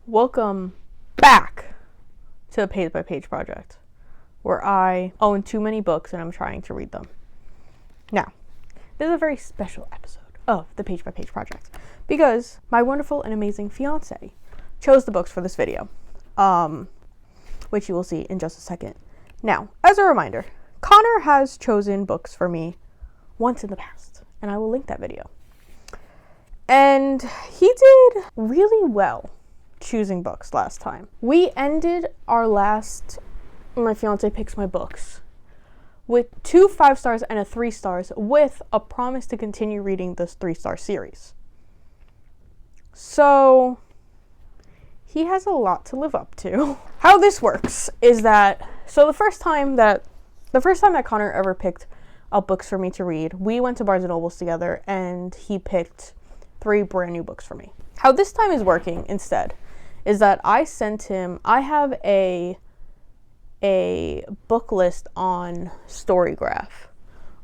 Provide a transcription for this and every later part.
Welcome back to the Page by Page Project, where I own too many books and I'm trying to read them. Now, this is a very special episode of the Page by Page Project because my wonderful and amazing fiancé chose the books for this video, which you will see in just a second. Now, as a reminder, Connor has chosen books for me once in the past, and I will link that video. And he did really well choosing books last time. We ended our last My Fiancé Picks My Books with 2 5 stars and a 3 stars with a promise to continue reading this 3-star series. So he has a lot to live up to. How this works is that, the first time that Connor ever picked up books for me to read, we went to Barnes & Nobles together and he picked 3 brand new books for me. How this time is working instead is that I have a book list on Storygraph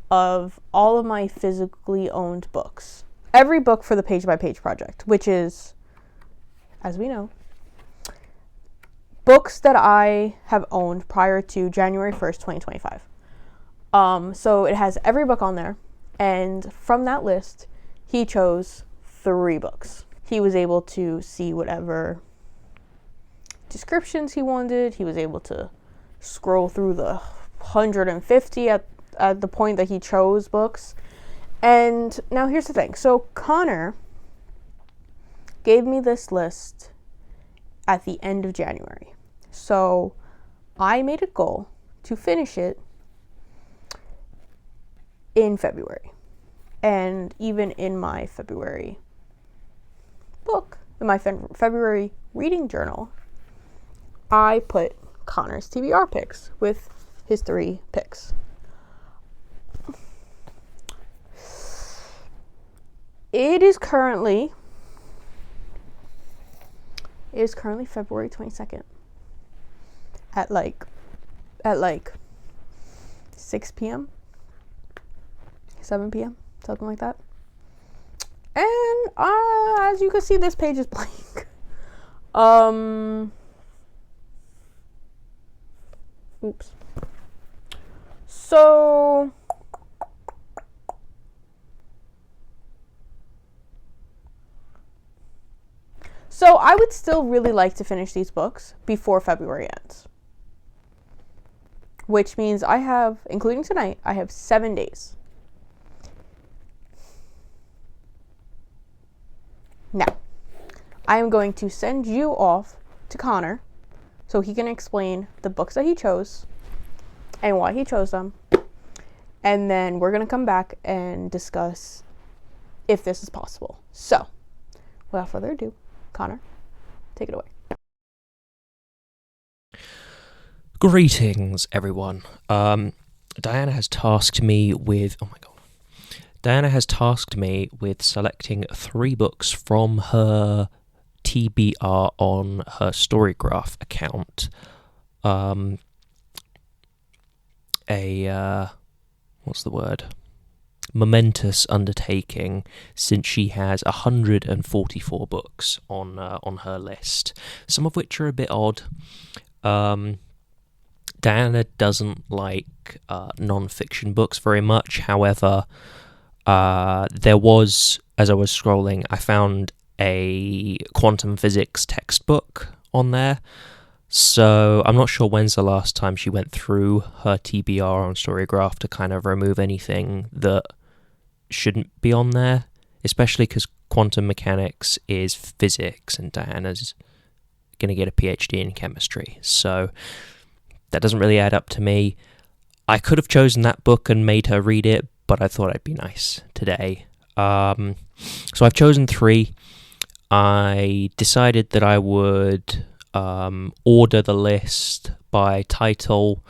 of all of my physically owned books. Every book for the Page by Page Project, which is, as we know, books that I have owned prior to January 1st, 2025. So it has every book on there, and from that list, he chose 3 books. He was able to see whatever descriptions he wanted. He was able to scroll through the 150 at the point that he chose books. And now here's the thing. So Connor gave me this list at the end of January. So I made a goal to finish it in February. And even in my February book, in my February reading journal, I put Connor's TBR picks with his 3 picks. It is currently February 22nd at like 6 p.m. 7 p.m. something like that. And as you can see, this page is blank. Oops. So I would still really like to finish these books before February ends. Which means I have, including tonight, I have 7 days. Now, I am going to send you off to Connor so he can explain the books that he chose and why he chose them. And then we're going to come back and discuss if this is possible. So, without further ado, Connor, take it away. Greetings, everyone. Diana has tasked me with selecting 3 books from her TBR on her Storygraph account. Momentous undertaking, since she has 144 books on her list, some of which are a bit odd. Diana doesn't like non-fiction books very much. However, there was, as I was scrolling, I found a quantum physics textbook on there. So I'm not sure when's the last time she went through her TBR on Storygraph to kind of remove anything that shouldn't be on there, especially because quantum mechanics is physics and Diana's going to get a PhD in chemistry. So that doesn't really add up to me. I could have chosen that book and made her read it, but I thought I'd be nice today. So I've chosen 3. I decided that I would order the list by title.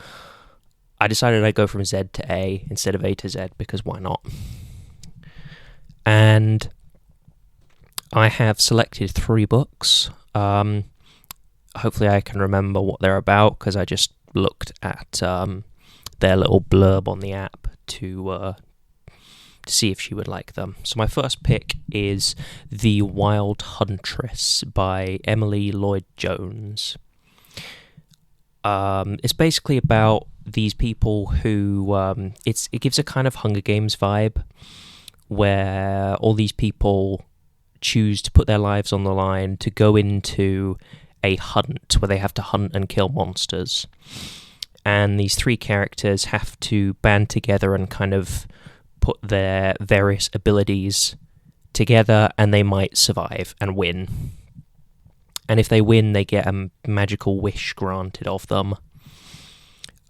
I decided I'd go from Z to A instead of A to Z because why not? And I have selected 3 books. Hopefully I can remember what they're about because I just looked at their little blurb on the app to to see if she would like them. So my first pick is The Wild Huntress by Emily Lloyd Jones. It's basically about these people who it gives a kind of Hunger Games vibe, where all these people choose to put their lives on the line to go into a hunt where they have to hunt and kill monsters. And these three characters have to band together and kind of put their various abilities together, and they might survive and win. And if they win, they get a magical wish granted of them.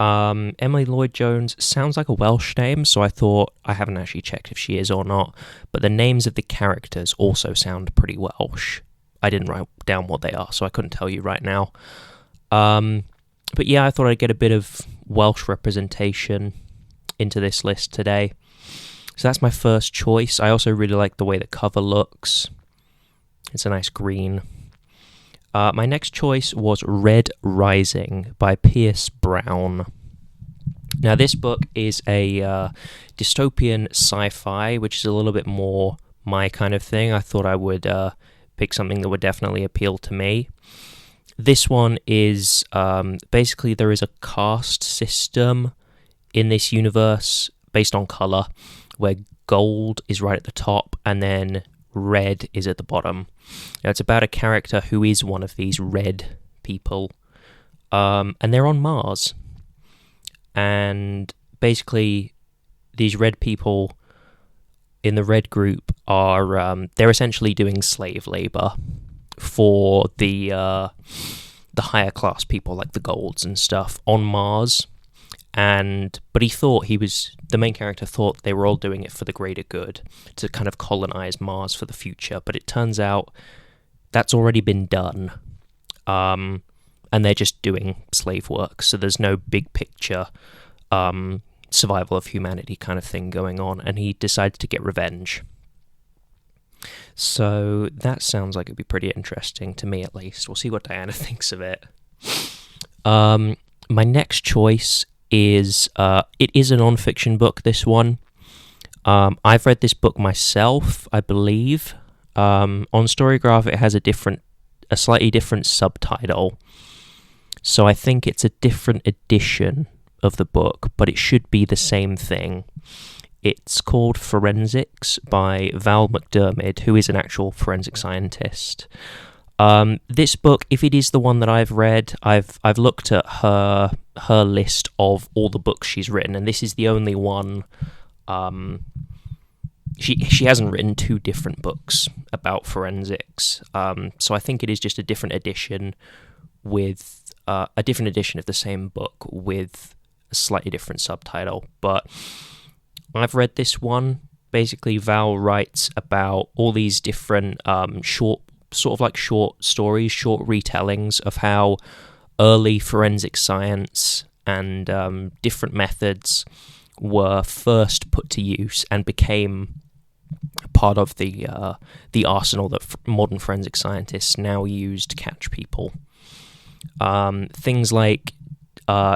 Emily Lloyd Jones sounds like a Welsh name, so I thought, I haven't actually checked if she is or not, but the names of the characters also sound pretty Welsh. I didn't write down what they are, so I couldn't tell you right now. But yeah, I thought I'd get a bit of Welsh representation into this list today. So that's my first choice. I also really like the way the cover looks. It's a nice green. My next choice was Red Rising by Pierce Brown. Now, this book is a dystopian sci-fi, which is a little bit more my kind of thing. I thought I would pick something that would definitely appeal to me. This one is basically there is a caste system in this universe based on colour, where gold is right at the top and then red is at the bottom. Now, it's about a character who is one of these red people, and they're on Mars. And basically, these red people in the red group are they're essentially doing slave labour for the higher class people, like the golds and stuff, on Mars. But the main character thought they were all doing it for the greater good, to kind of colonize Mars for the future. But it turns out that's already been done, and they're just doing slave work. So there's no big picture survival of humanity kind of thing going on. And he decided to get revenge. So that sounds like it'd be pretty interesting to me, at least. We'll see what Diana thinks of it. My next choice is it is a non-fiction book, this one. I've read this book myself, I believe. On Storygraph, it has a slightly different subtitle. So I think it's a different edition of the book, but it should be the same thing. It's called Forensics by Val McDermid, who is an actual forensic scientist. This book, if it is the one that I've read, I've looked at her list of all the books she's written, and this is the only one. She hasn't written two different books about forensics, so I think it is just a different edition with a different edition of the same book with a slightly different subtitle. But I've read this one. Basically, Val writes about all these different short stories, short retellings of how early forensic science and different methods were first put to use and became part of the arsenal that modern forensic scientists now use to catch people. Things like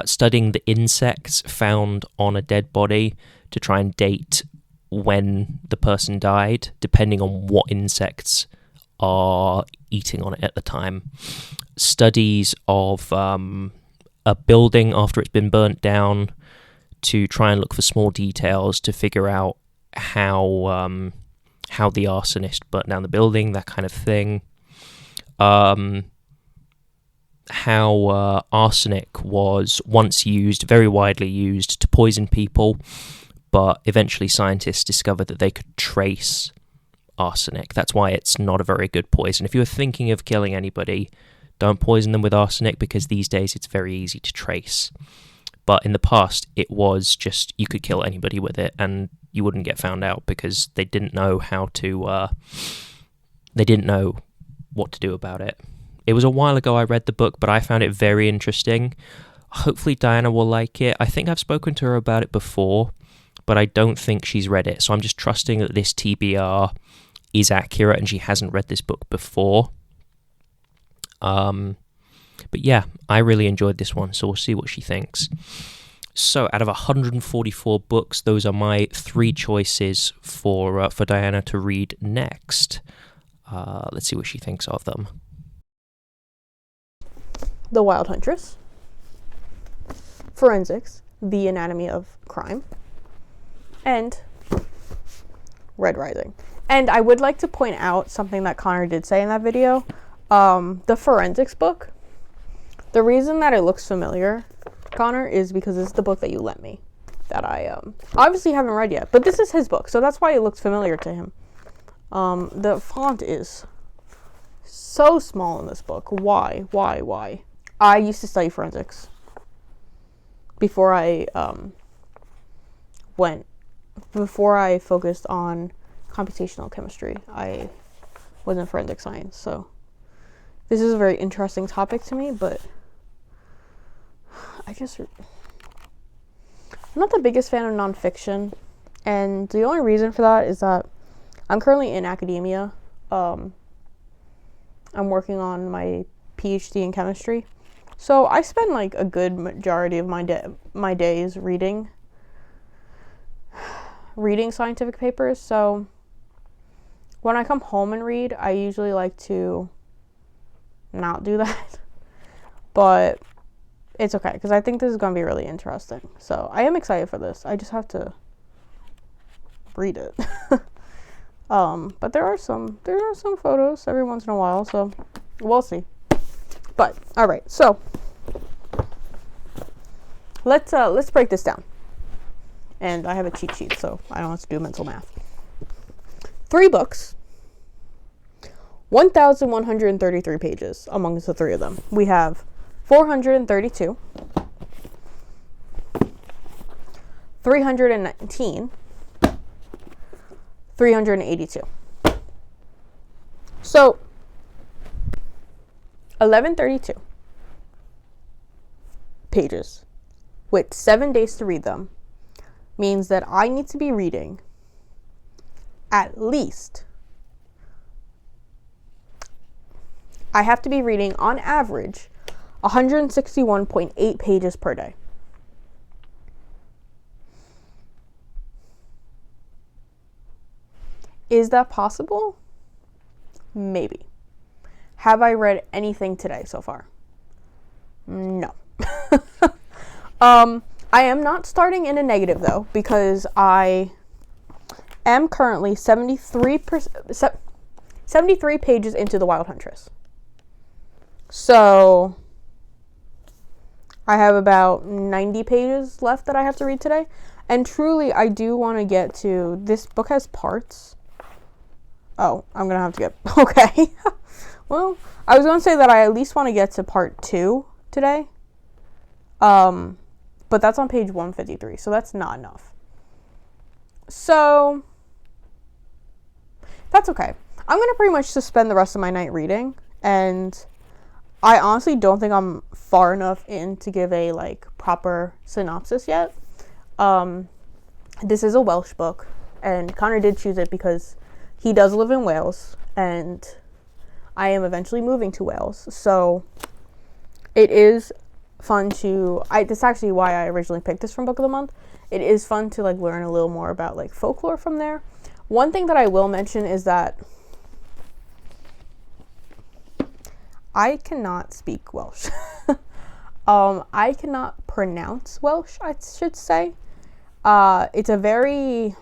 studying the insects found on a dead body to try and date when the person died, depending on what insects are eating on it at the time. Studies of a building after it's been burnt down to try and look for small details to figure out how the arsonist burnt down the building, that kind of thing. How arsenic was once used, very widely used, to poison people, but eventually scientists discovered that they could trace arsenic. That's why it's not a very good poison. If you're thinking of killing anybody, don't poison them with arsenic, because these days it's very easy to trace. But in the past, it was just, you could kill anybody with it and you wouldn't get found out, because they didn't know what to do about it. It was a while ago I read the book, but I found it very interesting. Hopefully Diana will like it. I think I've spoken to her about it before, but I don't think she's read it. So I'm just trusting that this TBR is accurate and she hasn't read this book before. But yeah, I really enjoyed this one, so we'll see what she thinks. So, out of 144 books, those are my 3 choices for Diana to read next. Let's see what she thinks of them. The Wild Huntress, Forensics, The Anatomy of Crime, and Red Rising. And I would like to point out something that Connor did say in that video. The Forensics book, the reason that it looks familiar, Connor, is because this is the book that you lent me, that I obviously haven't read yet, but this is his book, so that's why it looks familiar to him. The font is so small in this book. Why? I used to study forensics before I focused on computational chemistry. I was in forensic science, so this is a very interesting topic to me, but I'm not the biggest fan of nonfiction, and the only reason for that is that I'm currently in academia. I'm working on my PhD in chemistry, so I spend like a good majority of my days reading scientific papers. So when I come home and read, I usually like to not do that, but it's okay because I think this is going to be really interesting. So I am excited for this. I just have to read it. But there are some photos every once in a while, so we'll see. But all right, so let's break this down. And I have a cheat sheet, so I don't have to do mental math. 3 books, 1,133 pages amongst the 3 of them. We have 432, 319, 382. So 1132 pages with 7 days to read them means that I need to be reading at least, I have to be reading on average 161.8 pages per day. Is that possible? Maybe. Have I read anything today so far? No. I am not starting in a negative though, because I am currently 73 pages into The Wild Huntress. So I have about 90 pages left that I have to read today. And truly, I do want to get to, this book has parts. Oh, I'm going to have to get, okay. Well, I was going to say that I at least want to get to part 2 today. But that's on page 153, so that's not enough. So that's okay. I'm going to pretty much just spend the rest of my night reading, and I honestly don't think I'm far enough in to give a like proper synopsis yet. This is a Welsh book, and Connor did choose it because he does live in Wales, and I am eventually moving to Wales, so it is fun to, this is actually why I originally picked this from Book of the Month. It is fun to like learn a little more about like folklore from there. One thing that I will mention is that I cannot speak Welsh. I cannot pronounce Welsh, I should say. It's a very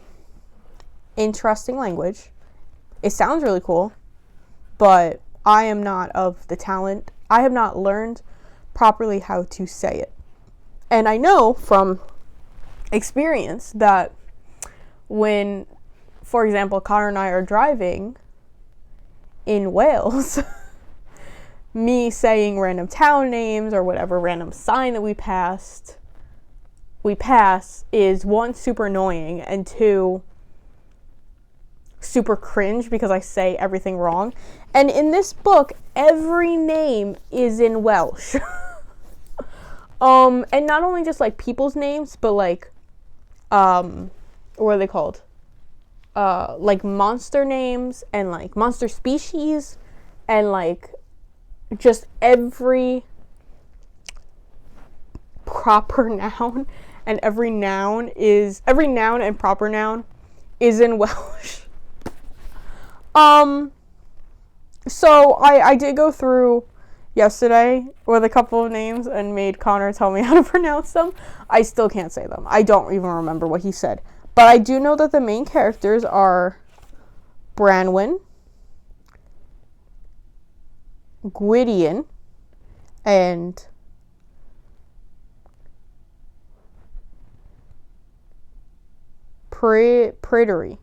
interesting language. It sounds really cool, but I am not of the talent. I have not learned properly how to say it. And I know from experience that when, for example, Connor and I are driving in Wales, me saying random town names or whatever random sign that we pass is 1, super annoying, and 2, super cringe because I say everything wrong. And in this book, every name is in Welsh. And not only just like people's names, but like what are they called? Like monster names and like monster species and like just every proper noun and every noun and proper noun is in Welsh. So I did go through yesterday with a couple of names and made Connor tell me how to pronounce them. I still can't say them. I don't even remember what he said. But I do know that the main characters are Branwen, Gwydion, and Praetory.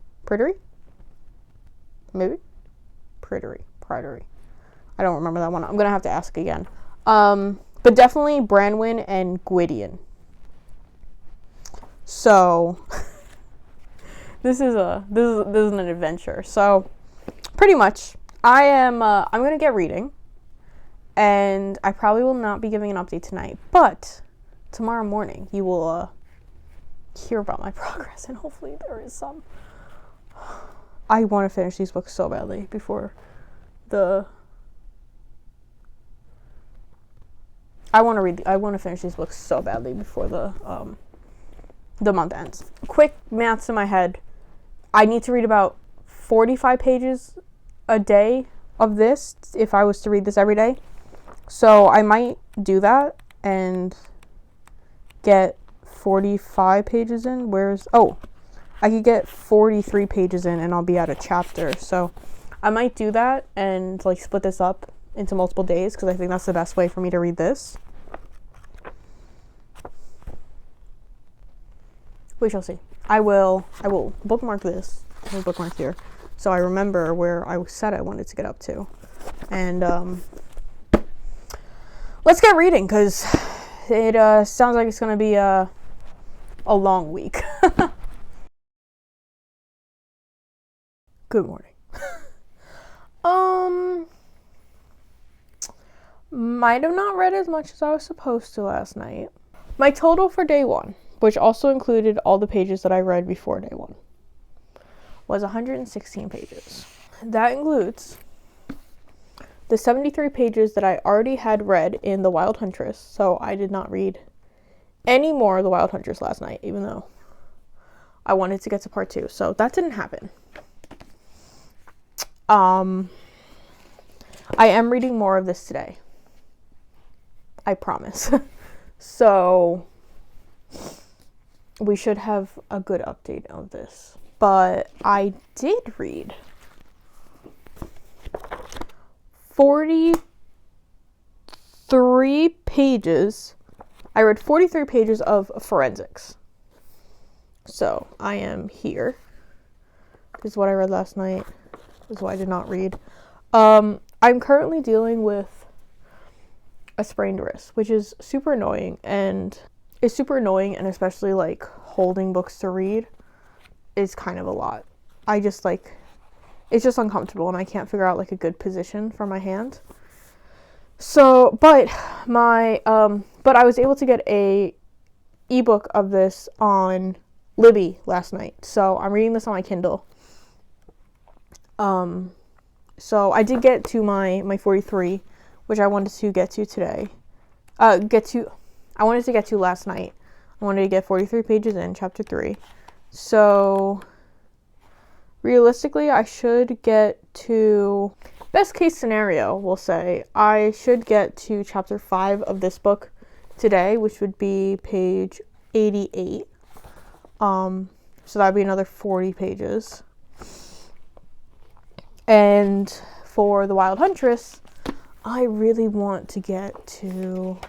Maybe? Praetory. I don't remember that one. I'm going to have to ask again. But definitely Branwen and Gwydion. So this is an adventure. So pretty much I'm going to get reading, and I probably will not be giving an update tonight, but tomorrow morning you will hear about my progress, and hopefully there is some. I want to finish these books so badly before I want to finish these books so badly before the month ends. Quick maths in my head. I need to read about 45 pages a day of this if I was to read this every day. So I might do that and get 45 pages in. I could get 43 pages in and I'll be at a chapter. So I might do that and like split this up into multiple days because I think that's the best way for me to read this. We shall see. I will bookmark this. I will bookmark here so I remember where I said I wanted to get up to. And let's get reading because it sounds like it's going to be a long week. Good morning. Might have not read as much as I was supposed to last night. My total for day 1, which also included all the pages that I read before day 1, was 116 pages. That includes the 73 pages that I already had read in The Wild Huntress, so I did not read any more of The Wild Huntress last night, even though I wanted to get to part 2, so that didn't happen. I am reading more of this today. I promise. So we should have a good update of this. But I did read 43 pages. I read 43 pages of forensics. So I am here. This is what I read last night. This is what I did not read. I'm currently dealing with a sprained wrist, which is super annoying, and especially like holding books to read is kind of a lot. It's just uncomfortable and I can't figure out like a good position for my hand. So, but I was able to get a ebook of this on Libby last night. So I'm reading this on my Kindle. So I did get to my 43, which I wanted to get to today. I wanted to get to last night. I wanted to get 43 pages in, chapter 3. So realistically, I should get to, best case scenario, we'll say, I should get to chapter 5 of this book today, which would be page 88. So that'd be another 40 pages. And for The Wild Huntress, I really want to get to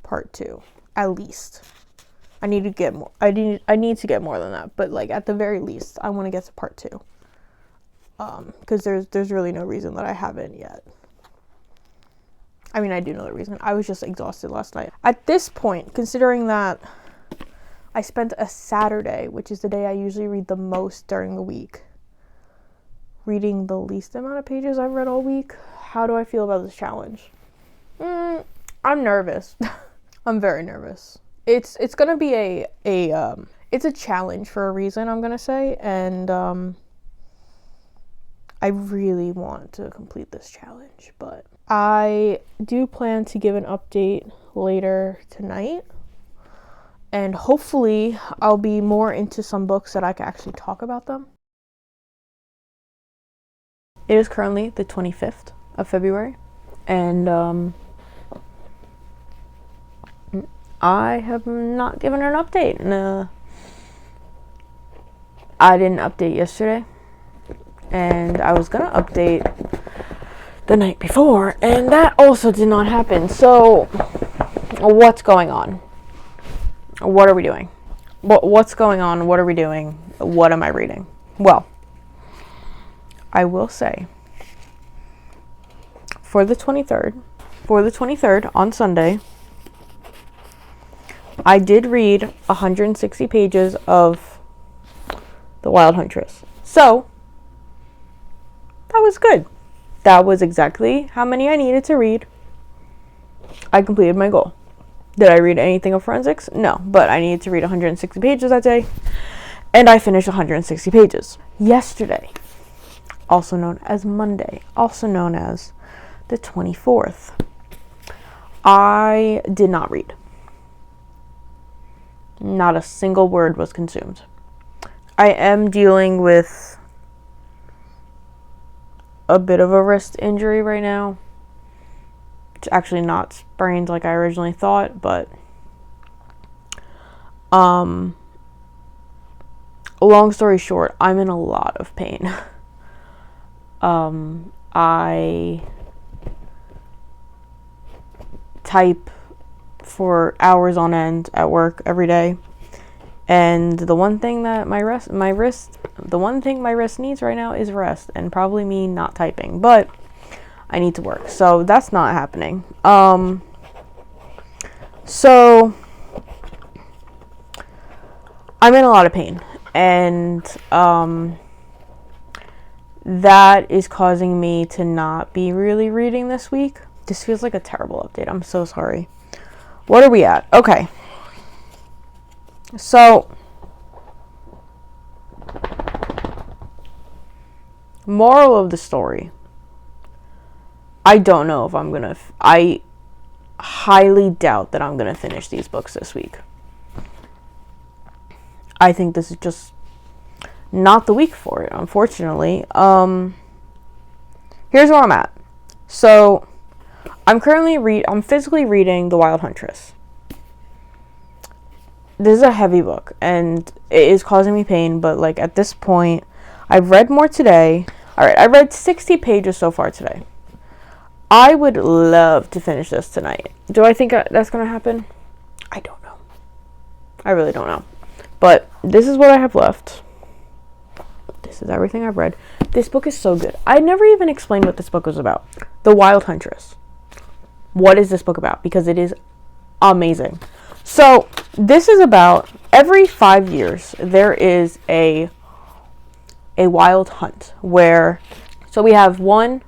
part 2, at least. I need to get more. I need to get more than that, but like at the very least, I want to get to part 2. Because there's really no reason that I haven't yet. I mean, I do know the reason. I was just exhausted last night. At this point, considering that I spent a Saturday, which is the day I usually read the most during the week, reading the least amount of pages I've read all week. How do I feel about this challenge? I'm nervous. I'm very nervous. It's gonna be it's a challenge for a reason, I'm gonna say, and I really want to complete this challenge, but I do plan to give an update later tonight, And hopefully I'll be more into some books that I can actually talk about them. It is currently the 25th of February, and I have not given an update. I didn't update yesterday, and I was gonna update the night before, and that also did not happen. So what's going on? What are we doing? What's going on? What are we doing? What am I reading? Well, I will say for the 23rd on Sunday, I did read 160 pages of The Wild Huntress. So that was good. That was exactly how many I needed to read. I completed my goal. Did I read anything of forensics? No, but I needed to read 160 pages that day, and I finished 160 pages. Yesterday, also known as Monday, also known as the 24th, I did not read. Not a single word was consumed. I am dealing with a bit of a wrist injury right now. It's actually not sprained like I originally thought, but long story short, I'm in a lot of pain. I type for hours on end at work every day, and the one thing my wrist needs right now is rest, and probably me not typing, but I need to work, so that's not happening. So I'm in a lot of pain, and that is causing me to not be really reading this week. This feels like a terrible update. I'm so sorry. What are we at? Okay. So, moral of the story. I don't know if I'm going to... I highly doubt that I'm going to finish these books this week. I think this is just not the week for it, unfortunately. Here's where I'm at. So, I'm physically reading The Wild Huntress. This is a heavy book, and it is causing me pain, but like at this point, I've read more today. Alright, I read 60 pages so far today. I would love to finish this tonight. Do I think that's going to happen? I don't know. I really don't know. But this is what I have left. This is everything I've read. This book is so good. I never even explained what this book was about. The Wild Huntress. What is this book about? Because it is amazing. So, this is about every 5 years, there is a wild hunt where, so we have one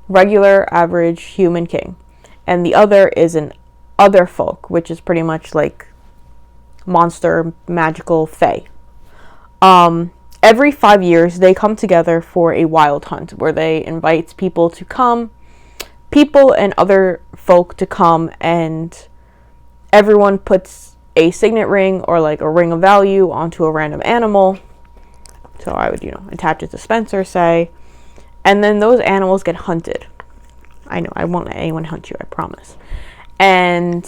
regular, average human king, and the other is an other folk, which is pretty much like monster, magical, fae. Every 5 years, they come together for a wild hunt where they invite people and other folk to come, and everyone puts a signet ring or like a ring of value onto a random animal. So I would, attach it to Spencer, say, and then those animals get hunted. I know, I won't let anyone hunt you, I promise. And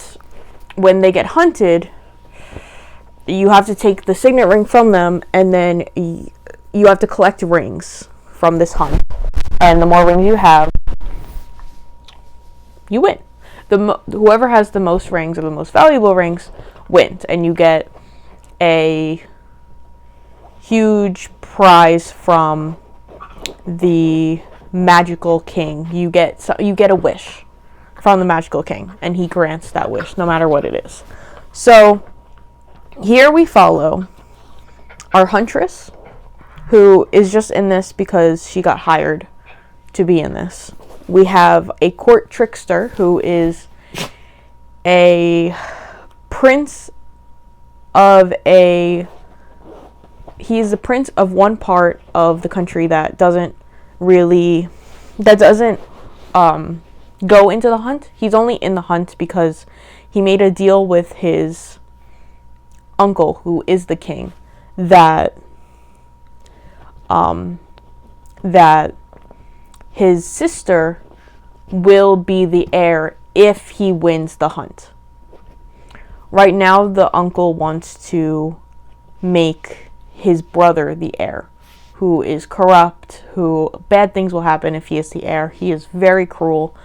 when they get hunted, you have to take the signet ring from them, and then you have to collect rings from this hunt. And the more rings you have, you win. Whoever has the most rings or the most valuable rings wins, and you get a huge prize from the magical king. You get a wish from the magical king, and he grants that wish no matter what it is. So here we follow our huntress, who is just in this because she got hired to be in this. We have a court trickster who is a prince of he's the prince of one part of the country that doesn't go into the hunt. He's only in the hunt because he made a deal with his uncle, who is the king, that that his sister will be the heir if he wins the hunt. Right now, the uncle wants to make his brother the heir, who is corrupt, who bad things will happen if he is the heir. He is very cruel,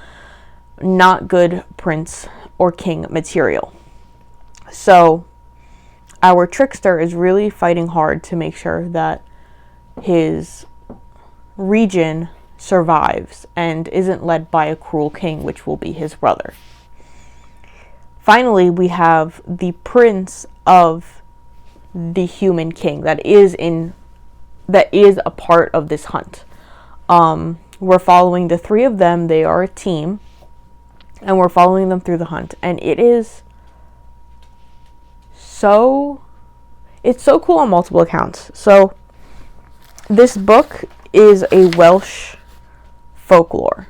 not good prince or king material. So our trickster is really fighting hard to make sure that his region survives and isn't led by a cruel king, which will be his brother. Finally, we have the prince of the human king that is a part of this hunt. We're following the three of them. They are a team, and we're following them through the hunt, and it's so cool on multiple accounts. So this book is a Welsh folklore.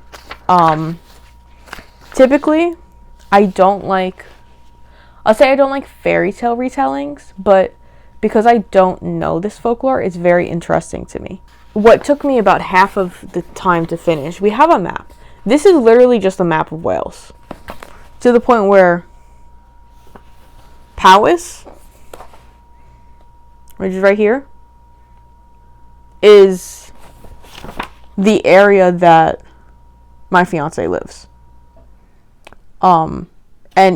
Typically, I don't like fairy tale retellings, but because I don't know this folklore, it's very interesting to me. What took me about half of the time to finish, we have a map. This is literally just a map of Wales, to the point where Powys, which is right here, is the area that my fiancé lives. And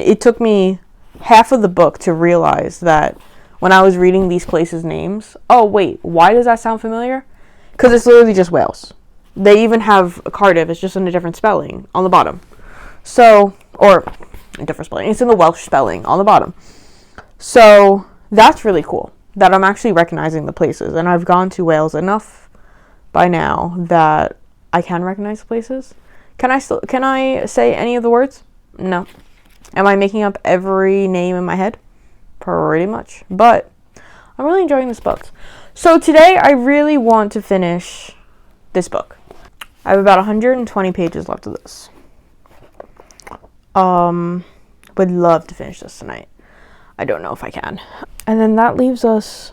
it took me half of the book to realize that when I was reading these places' names, oh wait, why does that sound familiar? Because it's literally just Wales. They even have Cardiff, it's just in a different spelling on the bottom. So, or a different spelling, it's in the Welsh spelling on the bottom. So that's really cool that I'm actually recognizing the places, and I've gone to Wales enough by now that I can recognize the places. Can I say any of the words? No. Am I making up every name in my head? Pretty much. But I'm really enjoying this book. So today I really want to finish this book. I have about 120 pages left of this. Would love to finish this tonight. I don't know if I can. And then that leaves us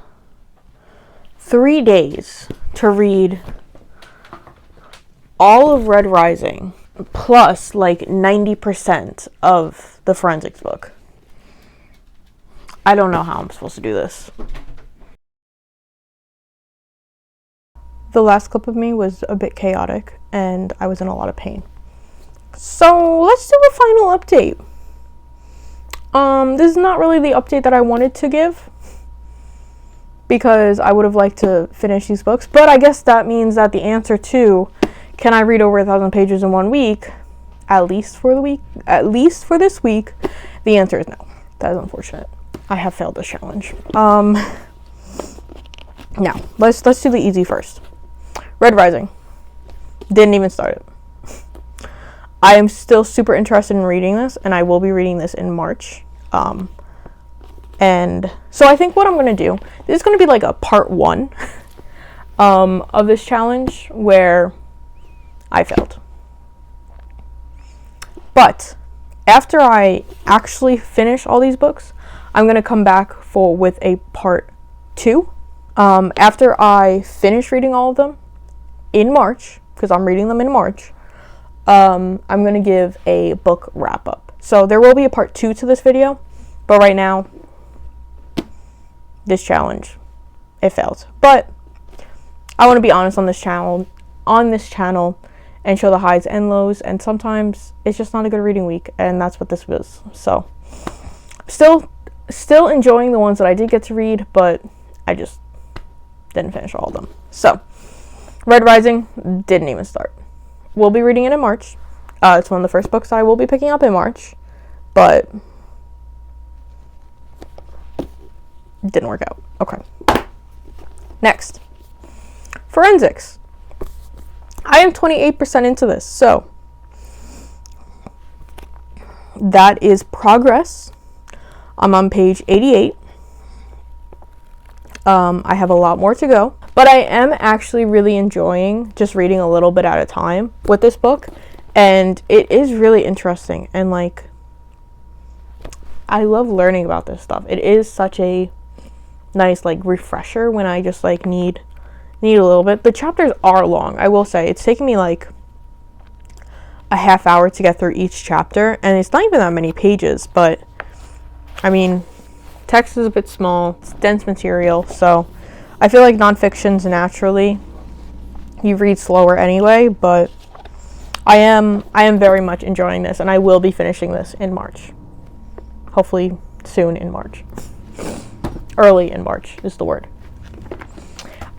3 days to read all of Red Rising, plus like 90% of the forensics book. I don't know how I'm supposed to do this. The last clip of me was a bit chaotic and I was in a lot of pain. So let's do a final update. This is not really the update that I wanted to give, because I would have liked to finish these books, but I guess that means that the answer to can I read over 1,000 pages in 1 week, at least for this week, the answer is no. That is unfortunate. I have failed this challenge. Now let's do the easy first. Red Rising. Didn't even start it. I am still super interested in reading this, and I will be reading this in March. And so I think what I'm going to do, this is going to be like a part 1 of this challenge where I failed. But after I actually finish all these books, I'm going to come back with a part 2. After I finish reading all of them in March, because I'm reading them in March, I'm going to give a book wrap up. So there will be a part 2 to this video, but right now, this challenge, it failed. But I want to be honest on this channel, and show the highs and lows, and sometimes it's just not a good reading week, and that's what this was. So still enjoying the ones that I did get to read, but I just didn't finish all of them. So Red Rising didn't even start. We'll be reading it in March. It's one of the first books I will be picking up in March, but it didn't work out. Okay. Next, forensics. I am 28% into this, so that is progress. I'm on page 88. I have a lot more to go, but I am actually really enjoying just reading a little bit at a time with this book, and it is really interesting, and like I love learning about this stuff. It is such a nice like refresher when I just like need a little bit. The chapters are long, I will say. It's taking me like a half hour to get through each chapter, and it's not even that many pages, but I mean, text is a bit small, it's dense material, so I feel like nonfiction's naturally you read slower anyway, but I am very much enjoying this, and I will be finishing this in March. Hopefully soon in March. Early in March is the word.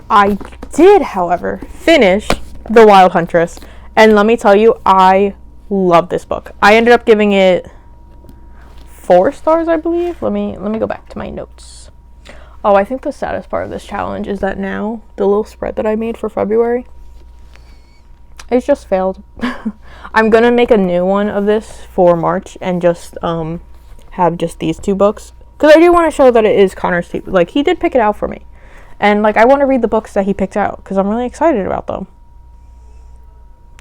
I did, however, finish The Wild Huntress, and let me tell you, I love this book. I ended up giving it 4 stars, I believe. Let me go back to my notes. Oh, I think the saddest part of this challenge is that now the little spread that I made for February, it's just failed. I'm gonna make a new one of this for March and just have just these 2 books, because I do want to show that it is Connor's like, he did pick it out for me, and like I want to read the books that he picked out because I'm really excited about them.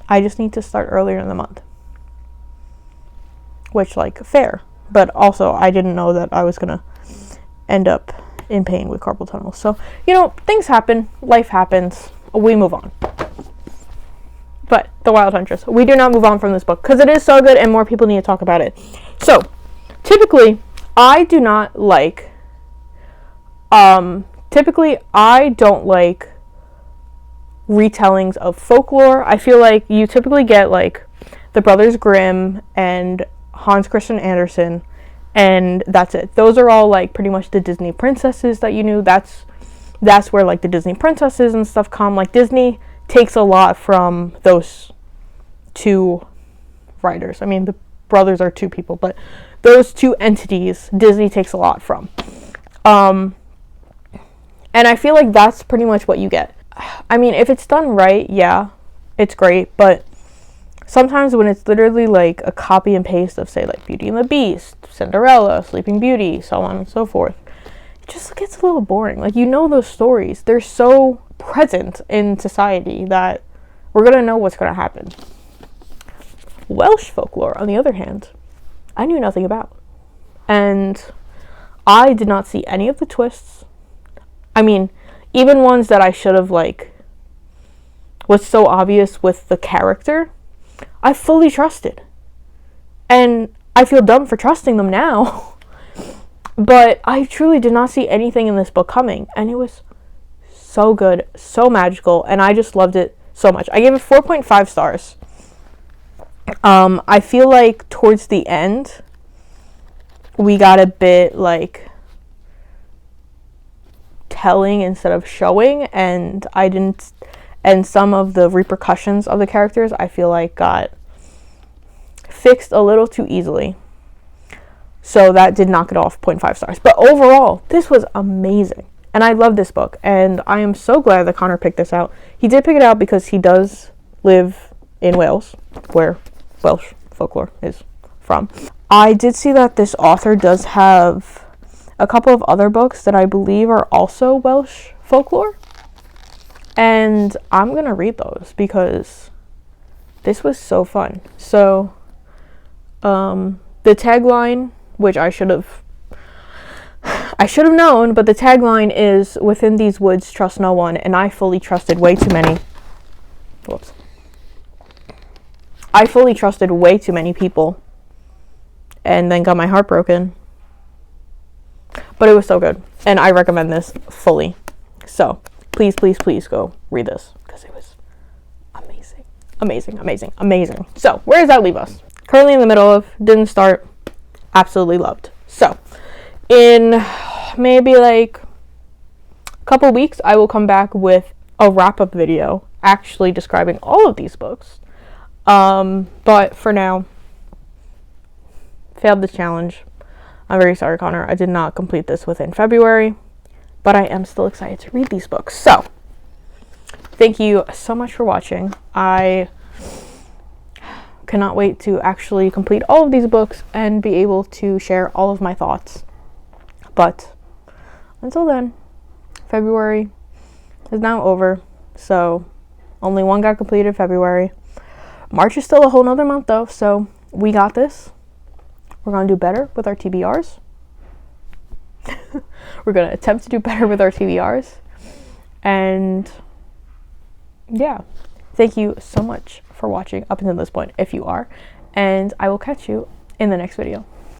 I just need to start earlier in the month, which, like, fair, but also I didn't know that I was gonna end up in pain with carpal tunnel. So, you know, things happen, life happens, we move on. But The Wild Huntress, we do not move on from this book because it is so good and more people need to talk about it. So typically I do not like I don't like retellings of folklore. I feel like you typically get like the Brothers Grimm and Hans Christian Andersen, and that's it. Those are all like pretty much the Disney princesses that you knew. That's where like the Disney princesses and stuff come. Like Disney takes a lot from those 2 writers. I mean, the brothers are 2 people, but those 2 entities Disney takes a lot from. And I feel like that's pretty much what you get. I mean, if it's done right, yeah, it's great, but sometimes when it's literally like a copy and paste of, say, like Beauty and the Beast, Cinderella, Sleeping Beauty, so on and so forth, it just gets a little boring. Like, you know those stories. They're so present in society that we're going to know what's going to happen. Welsh folklore, on the other hand, I knew nothing about. And I did not see any of the twists. I mean, even ones that I should have, like, was so obvious with the character, I fully trusted. And I feel dumb for trusting them now. But I truly did not see anything in this book coming. And it was so good, so magical, and I just loved it so much. I gave it 4.5 stars. I feel like towards the end, we got a bit, like, telling instead of showing, and and some of the repercussions of the characters I feel like got fixed a little too easily, so that did knock it off 0.5 stars. But overall, this was amazing, and I love this book, and I am so glad that Connor picked this out. He did pick it out because he does live in Wales, where Welsh folklore is from. I did see that this author does have a couple of other books that I believe are also Welsh folklore, and I'm gonna read those because this was so fun. So the tagline, which I should have known, but the tagline is, "Within these woods, trust no one," and I fully trusted way too many. Whoops. I fully trusted way too many people and then got my heart broken. But it was so good, and I recommend this fully. So please, please, please go read this because it was amazing. Amazing, amazing, amazing. So where does that leave us? Currently in the middle of, didn't start, absolutely loved. So in maybe like a couple weeks, I will come back with a wrap-up video actually describing all of these books. But for now, failed this challenge. I'm very sorry, Connor. I did not complete this within February, but I am still excited to read these books. So thank you so much for watching. I cannot wait to actually complete all of these books and be able to share all of my thoughts. But until then, February is now over, so only one got completed in February. March is still a whole nother month though, so we got this. We're going to do better with our TBRs. We're going to attempt to do better with our TBRs. And yeah, thank you so much for watching up until this point, if you are. And I will catch you in the next video.